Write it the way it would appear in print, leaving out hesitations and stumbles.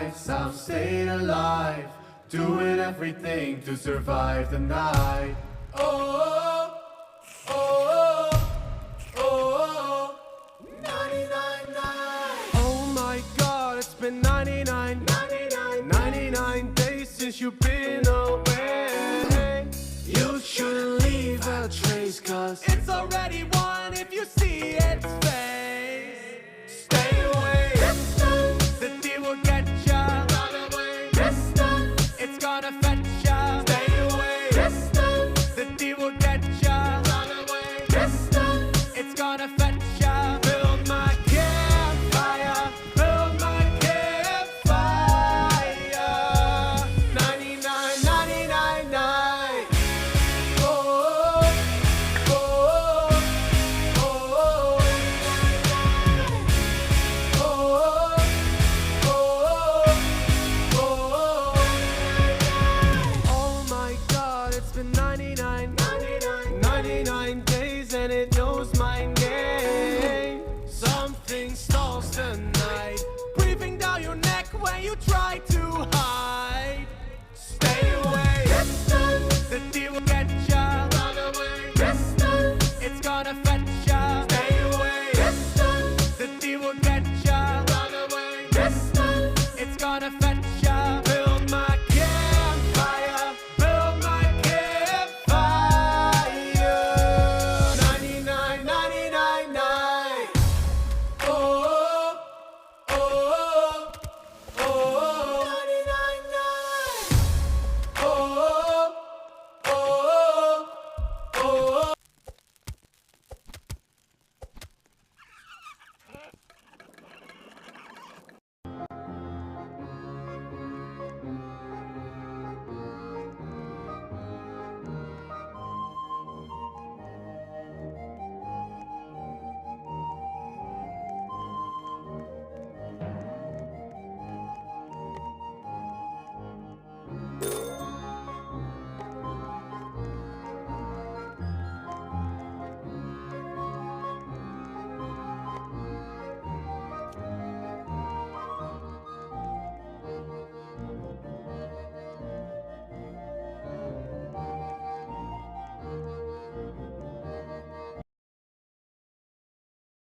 nights I've stayed alive, doing everything to survive the night. Oh, oh, oh, oh, 99 nights. Oh my God, it's been 99 days since you've been away. You shouldn't leave a trace, cause it's already won if you see its face. Stay away, distance, the deal will get ya. Run away, distance, it's gonna fetch ya. Stay away, distance, the deal will get ya. Run away, distance, it's gonna fetch ya. Build my campfire, build my campfire. 99 nights. Oh, oh, oh, oh, oh my God, it's been 99 days and it knows my name. Something stalls the night, breathing down your neck when you try to hide. Stay away, distance, the deal will get ya. Run away, distance, it's gonna fetch ya. Stay away, distance, the deal will get ya. Run away, distance, it's gonna fetch